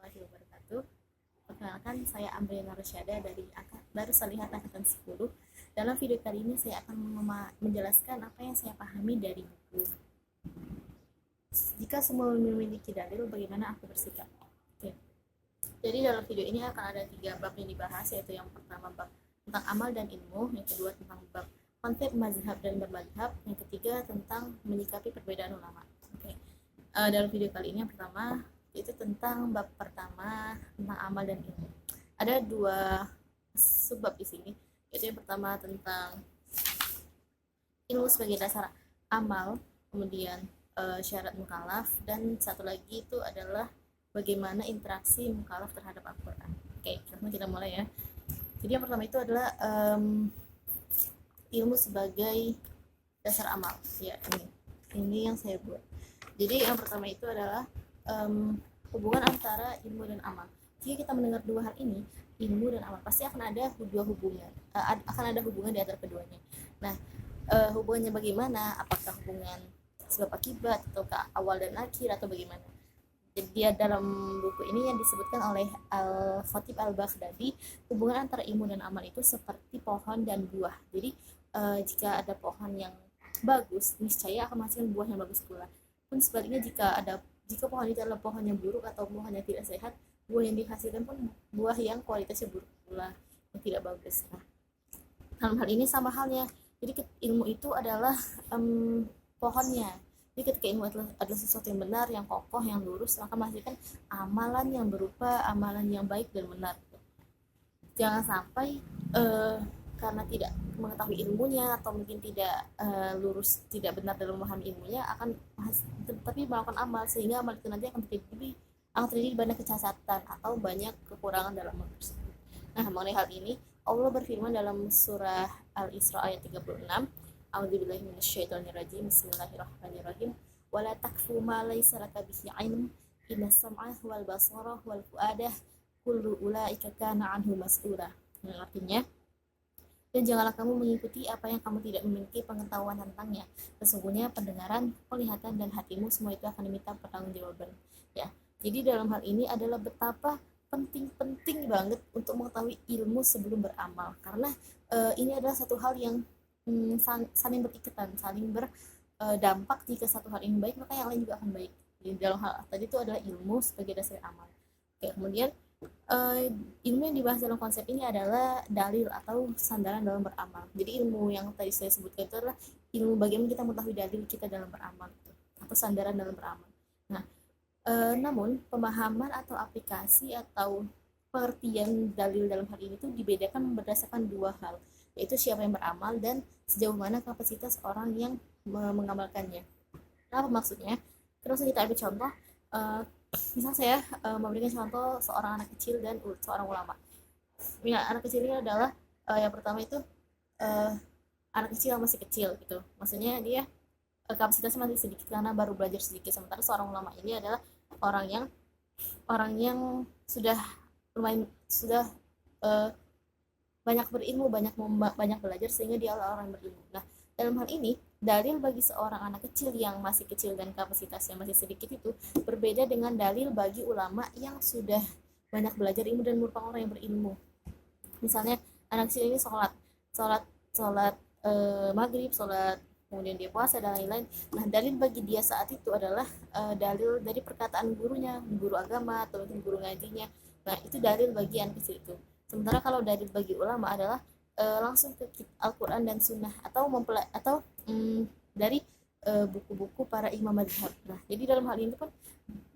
warahmatullahi wabarakatuh. Perkenalkan, saya Amrina Rosyada dari Darussalihah Angkatan 10. Dalam video kali ini saya akan menjelaskan apa yang saya pahami dari buku Jika Semua Memiliki Dalil, Bagaimana Aku Bersikap. Oke. Jadi dalam video ini akan ada 3 bab yang dibahas, yaitu yang pertama bab tentang amal dan ilmu, yang kedua tentang bab konsep mazhab dan bermadhab, yang ketiga tentang menyikapi perbedaan ulama. Oke. Dalam video kali ini yang pertama itu tentang bab pertama tentang amal dan ilmu. Ada 2 subbab di sini, yaitu yang pertama tentang ilmu sebagai dasar amal, kemudian syarat mukallaf, dan satu lagi itu adalah bagaimana interaksi mukallaf terhadap Al-Quran. Oke, sekarang kita mulai ya. Jadi yang pertama itu adalah ilmu sebagai dasar amal. Ya, ini yang saya buat. Jadi yang pertama itu adalah hubungan antara ilmu dan amal. Jika kita mendengar 2 hal ini, ilmu dan amal, pasti akan ada 2 hubungan, akan ada hubungan di antara keduanya. Nah, hubungannya bagaimana? Apakah hubungan sebab akibat ataukah awal dan akhir atau bagaimana? Jadi dia dalam buku ini yang disebutkan oleh Al-Khatib Al-Baghdadi, hubungan antara ilmu dan amal itu seperti pohon dan buah. Jadi jika ada pohon yang bagus, niscaya akan menghasilkan buah yang bagus pula. Pun sebaliknya jika pohon itu adalah pohon yang buruk atau pohon yang tidak sehat, buah yang dihasilkan pun buah yang kualitasnya buruk pula, yang tidak bagus. Nah, dalam hal ini sama halnya. Jadi ilmu itu adalah pohonnya. Jadi ketika ilmu adalah sesuatu yang benar, yang kokoh, yang lurus, maka menghasilkan amalan yang berupa amalan yang baik dan benar. Jangan sampai karena tidak mengetahui ilmunya atau mungkin tidak lurus, tidak benar dalam memahami ilmunya, tapi melakukan amal, sehingga amal itu nanti akan terjadi banyak kecacatan atau banyak kekurangan dalam amal tersebut. Nah, mengenai hal ini Allah berfirman dalam surah Al-Isra ayat 36, A'udzubillahi minasyaitonirrajim, Bismillahirrahmanirrahim, wala takfu ma laysa laka bihi 'ilm, innas sam'a wal basara wal fu'ada kullu ulaika kana 'anhu mas'ula. Yang artinya, dan janganlah kamu mengikuti apa yang kamu tidak memiliki pengetahuan tentangnya. Sesungguhnya pendengaran, penglihatan, dan hatimu semua itu akan diminta pertanggungjawaban. Ya, jadi dalam hal ini adalah betapa penting banget untuk mengetahui ilmu sebelum beramal, karena ini adalah satu hal yang saling berikatan, saling berdampak. Jika satu hal ini baik, maka yang lain juga akan baik. Jadi dalam hal tadi itu adalah ilmu sebagai dasar amal. Oke, kemudian ilmu yang dibahas dalam konsep ini adalah dalil atau sandaran dalam beramal. Jadi ilmu yang tadi saya sebutkan itu adalah ilmu bagaimana kita mengetahui dalil kita dalam beramal, atau sandaran dalam beramal. Nah, namun pemahaman atau aplikasi atau pengertian dalil dalam hal ini itu dibedakan berdasarkan 2 hal, yaitu siapa yang beramal dan sejauh mana kapasitas orang yang mengamalkannya. Apa maksudnya? Terus kita ambil contoh, misal saya memberikan contoh seorang anak kecil dan seorang ulama. Ya, anak kecil ini adalah yang pertama itu anak kecil yang masih kecil gitu. Maksudnya dia kapasitasnya masih sedikit karena baru belajar sedikit. Sementara seorang ulama ini adalah orang yang sudah banyak berilmu, banyak belajar, sehingga dia adalah orang berilmu. Nah, dalam hal ini dalil bagi seorang anak kecil yang masih kecil dan kapasitasnya masih sedikit itu berbeda dengan dalil bagi ulama yang sudah banyak belajar ilmu dan merupakan orang yang berilmu. Misalnya anak kecil ini sholat maghrib, sholat, kemudian dia puasa dan lain-lain. Nah, dalil bagi dia saat itu adalah dalil dari perkataan gurunya, guru agama atau mungkin guru ngajinya. Nah, itu dalil bagi anak kecil itu. Sementara kalau dalil bagi ulama adalah langsung ke Al-Quran dan Sunnah, atau dari buku-buku para imam mazhab. Nah, jadi dalam hal ini pun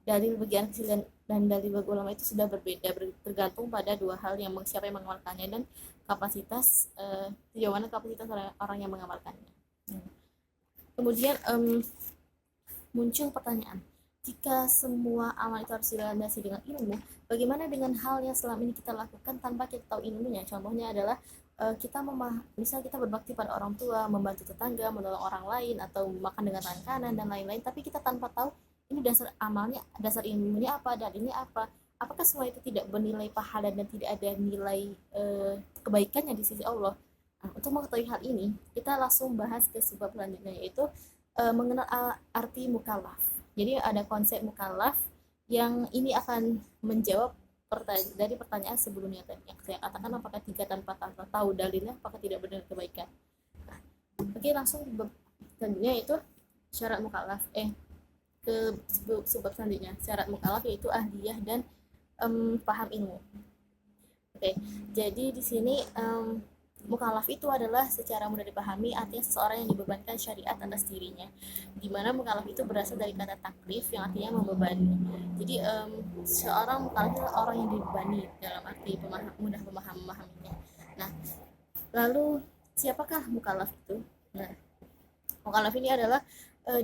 dalil bagi anak kecil dan dalil bagi ulama itu sudah berbeda, tergantung pada 2 hal, yang siapa yang mengamalkannya dan kapasitas sejauh mana kapasitas orang yang mengamalkannya. Kemudian muncul pertanyaan, jika semua amal itu harus dilandasi dengan ilmu, bagaimana dengan hal yang selama ini kita lakukan tanpa kita tahu ilmunya? Contohnya adalah misal kita berbakti pada orang tua, membantu tetangga, menolong orang lain, atau makan dengan tangan kanan dan lain-lain, tapi kita tanpa tahu ini dasar amalnya, dasar ilmunya apa, dalilnya apa. Apakah semua itu tidak bernilai pahala dan tidak ada nilai kebaikannya di sisi Allah? Nah, untuk mengetahui hal ini, kita langsung bahas ke sebab selanjutnya, yaitu mengenal arti mukallaf. Jadi ada konsep mukallaf yang ini akan menjawab dari pertanyaan sebelumnya tadi yang saya katakan, apakah tiga tanpa tahu dalilnya apakah tidak benar kebaikan. Oke, langsung selanjutnya itu syarat mukallaf. Ke sebab selanjutnya, syarat mukallaf yaitu ahliyah dan paham ilmu. Oke, jadi di sini mukallaf itu adalah secara mudah dipahami artinya seseorang yang dibebankan syariat atas dirinya, di mana mukallaf itu berasal dari kata taklif yang artinya membebani. Jadi seorang mukallaf adalah orang yang dibebani dalam arti mudah memahaminya. Nah, lalu siapakah mukallaf itu? Nah, mukallaf ini adalah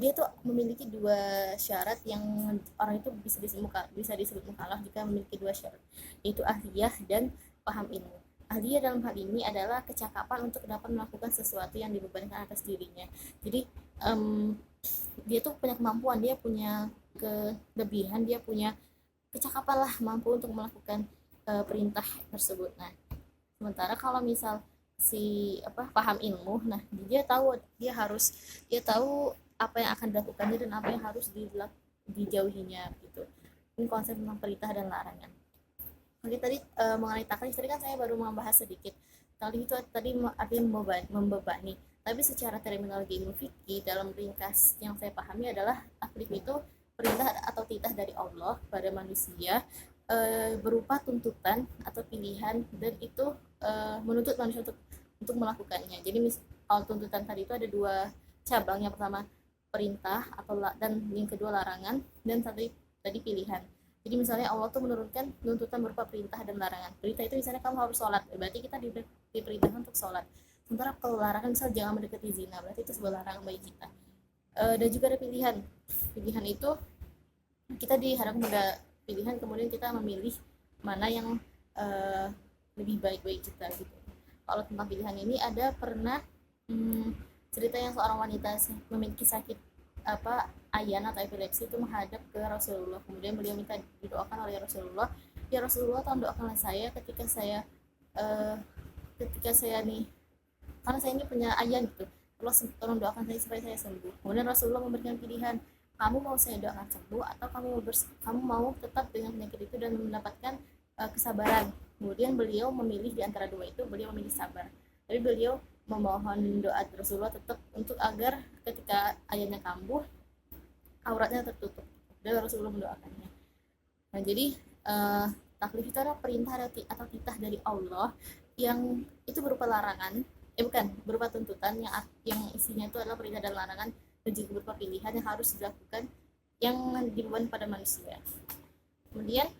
dia tuh memiliki dua syarat yang orang itu bisa disebut mukallaf jika memiliki dua syarat, yaitu ahliyah dan paham ilmu. Ahliyah dalam hal ini adalah kecakapan untuk dapat melakukan sesuatu yang dibebankan atas dirinya. Jadi dia tuh punya kemampuan, dia punya kelebihan, dia punya kecakapan lah, mampu untuk melakukan perintah tersebut. Nah, sementara kalau misal si paham ilmu, nah dia tahu apa yang akan dilakukannya dan apa yang harus dijauhinya gitu. Ini konsep tentang perintah dan larangan. Oke, tadi mengenai taklif tadi kan saya baru membahas sedikit. Taklif itu tadi artinya membebani. Tapi secara terminologi ilmu fikih dalam ringkas yang saya pahami adalah taklif itu perintah atau titah dari Allah pada manusia berupa tuntutan atau pilihan, dan itu menuntut manusia untuk melakukannya. Jadi kalau tuntutan tadi itu ada dua cabang, yang pertama perintah dan yang kedua larangan, dan tadi pilihan. Jadi misalnya Allah tuh menurunkan tuntutan berupa perintah dan larangan. Perintah itu misalnya kamu harus sholat, berarti kita diperintahkan untuk sholat. Sementara kalau larangan misal jangan mendekati zina, berarti itu sebuah larangan bagi kita. Dan juga ada pilihan. Pilihan itu kita dihadapkan pada pilihan, kemudian kita memilih mana yang lebih baik bagi kita gitu. Kalau tentang pilihan ini ada pernah cerita yang seorang wanita memiliki sakit ayan atau epilepsi itu menghadap ke Rasulullah, kemudian beliau minta didoakan oleh Rasulullah, ya Rasulullah tolong doakanlah saya ketika saya nih, karena saya ini punya ayan gitu, tolong doakan saya supaya saya sembuh. Kemudian Rasulullah memberikan pilihan, kamu mau saya doakan sembuh atau kamu mau tetap dengan penyakit itu dan mendapatkan kesabaran. Kemudian beliau memilih di antara dua itu, beliau memilih sabar. Tapi beliau memohon doa Rasulullah tetap untuk agar ketika ayahnya kambuh auratnya tertutup, dan Rasulullah mendoakannya. Nah, jadi taklif itu adalah perintah atau titah dari Allah yang itu berupa larangan, berupa tuntutan yang isinya itu adalah perintah dan larangan, dan juga berupa pilihan yang harus dilakukan yang dibeban pada manusia. Kemudian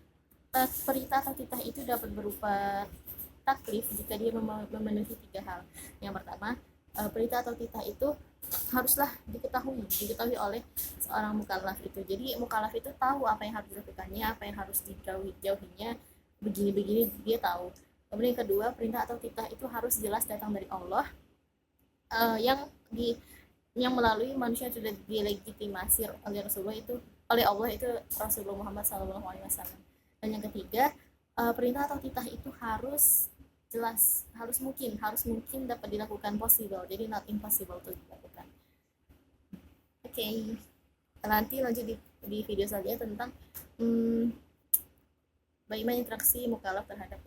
perintah atau titah itu dapat berupa taklif jika dia memenuhi tiga hal. Yang pertama, perintah atau titah itu haruslah diketahui oleh seorang mukallaf itu. Jadi mukallaf itu tahu apa yang harus dilakukannya, apa yang harus dijauhinya, begini-begini dia tahu. Kemudian yang kedua, perintah atau titah itu harus jelas datang dari Allah, yang melalui manusia sudah dilegitimasi oleh Rasulullah itu, oleh Allah itu Rasulullah Muhammad SAW. Dan yang ketiga, perintah atau titah itu harus jelas, harus mungkin dapat dilakukan, possible, jadi not impossible to dilakukan. Oke. Nanti lanjut di video selanjutnya tentang bagaimana interaksi mukallaf terhadap